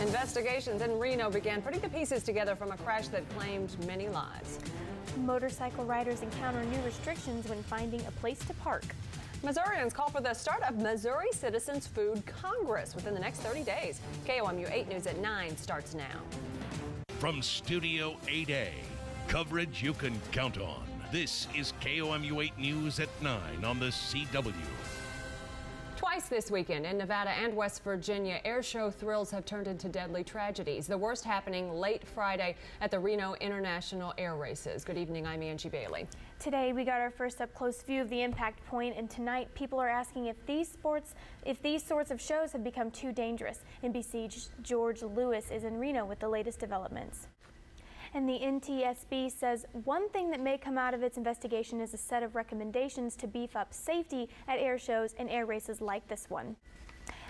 Investigations in Reno began putting the pieces together from a crash that claimed many lives. Motorcycle riders encounter new restrictions when finding a place to park. Missourians call for the start of Missouri Citizens Food Congress within the next 30 days. KOMU 8 News at 9 starts now. From Studio 8A, coverage you can count on. This is KOMU 8 News at 9 on the CW. Twice this weekend in Nevada and West Virginia, air show thrills have turned into deadly tragedies. The worst happening late Friday at the Reno International Air Races. Good evening, I'm Angie Bailey. Today we got our first up-close view of the impact point, and tonight people are asking if these sorts of shows have become too dangerous. NBC's George Lewis is in Reno with the latest developments. And the NTSB says one thing that may come out of its investigation is a set of recommendations to beef up safety at air shows and air races like this one.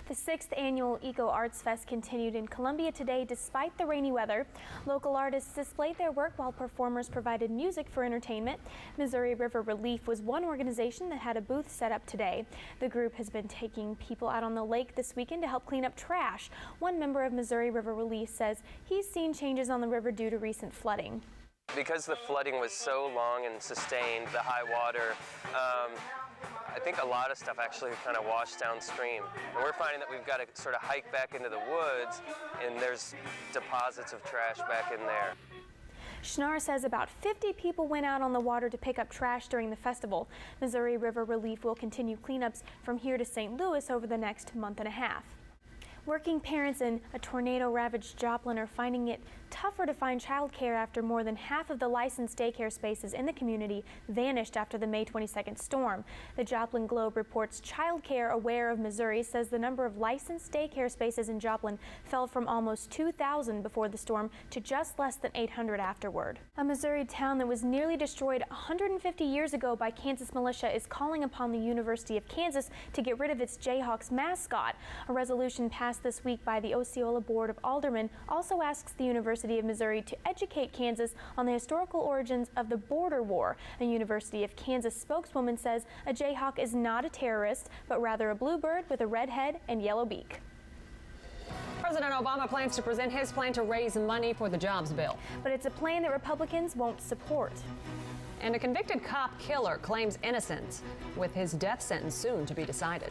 The 6th annual Eco Arts Fest continued in Columbia today despite the rainy weather. Local artists displayed their work while performers provided music for entertainment. Missouri River Relief was one organization that had a booth set up today. The group has been taking people out on the lake this weekend to help clean up trash. One member of Missouri River Relief says he's seen changes on the river due to recent flooding. Because the flooding was so long and sustained, the high water, I think a lot of stuff actually kind of washed downstream. And we're finding that we've got to sort of hike back into the woods, and there's deposits of trash back in there. Schnarr says about 50 people went out on the water to pick up trash during the festival. Missouri River Relief will continue cleanups from here to St. Louis over the next month and a half. Working parents in a tornado-ravaged Joplin are finding it tougher to find childcare after more than half of the licensed daycare spaces in the community vanished after the May 22nd storm. The Joplin Globe reports Childcare Aware of Missouri says the number of licensed daycare spaces in Joplin fell from almost 2,000 before the storm to just less than 800 afterward. A Missouri town that was nearly destroyed 150 years ago by Kansas militia is calling upon the University of Kansas to get rid of its Jayhawks mascot. A resolution passed this week by the Osceola Board of Aldermen also asks the University of Missouri to educate Kansas on the historical origins of the border war. A University of Kansas spokeswoman says a Jayhawk is not a terrorist, but rather a bluebird with a red head and yellow beak. President Obama plans to present his plan to raise money for the jobs bill. But it's a plan that Republicans won't support. And a convicted cop killer claims innocence, with his death sentence soon to be decided.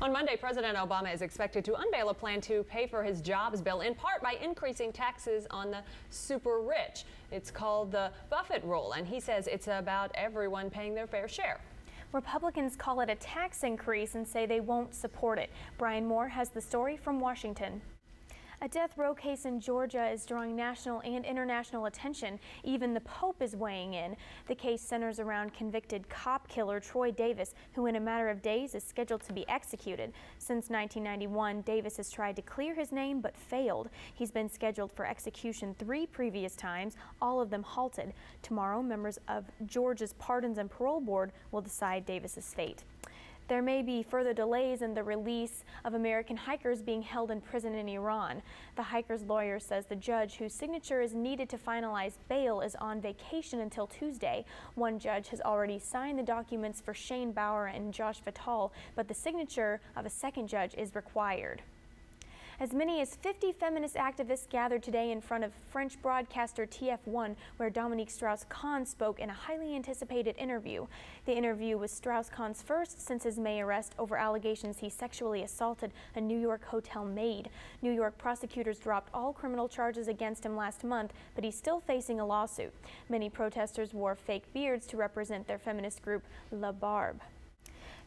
On Monday, President Obama is expected to unveil a plan to pay for his jobs bill, in part by increasing taxes on the super rich. It's called the Buffett rule, and he says it's about everyone paying their fair share. Republicans call it a tax increase and say they won't support it. Brian Moore has the story from Washington. A death row case in Georgia is drawing national and international attention. Even the Pope is weighing in. The case centers around convicted cop killer Troy Davis, who in a matter of days is scheduled to be executed. Since 1991, Davis has tried to clear his name but failed. He's been scheduled for execution 3 previous times, all of them halted. Tomorrow, members of Georgia's Pardons and Parole Board will decide Davis's fate. There may be further delays in the release of American hikers being held in prison in Iran. The hikers' lawyer says the judge whose signature is needed to finalize bail is on vacation until Tuesday. One judge has already signed the documents for Shane Bauer and Josh Fatal, but the signature of a second judge is required. As many as 50 feminist activists gathered today in front of French broadcaster TF1, where Dominique Strauss-Kahn spoke in a highly anticipated interview. The interview was Strauss-Kahn's first since his May arrest over allegations he sexually assaulted a New York hotel maid. New York prosecutors dropped all criminal charges against him last month, but he's still facing a lawsuit. Many protesters wore fake beards to represent their feminist group, La Barbe.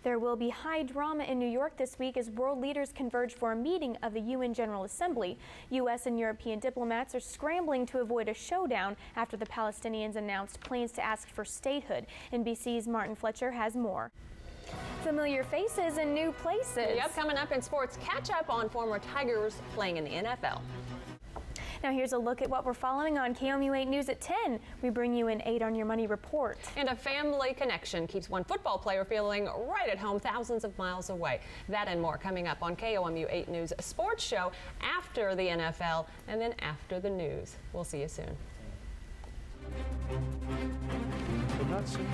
There will be high drama in New York this week as world leaders converge for a meeting of the UN General Assembly. U.S. and European diplomats are scrambling to avoid a showdown after the Palestinians announced plans to ask for statehood. NBC's Martin Fletcher has more. Familiar faces and new places. Yep, coming up in sports, catch up on former Tigers playing in the NFL. Now here's a look at what we're following on KOMU 8 News at 10. We bring you an 8 on Your Money report. And a family connection keeps one football player feeling right at home thousands of miles away. That and more coming up on KOMU 8 News Sports Show after the NFL and then after the news. We'll see you soon. But not soon.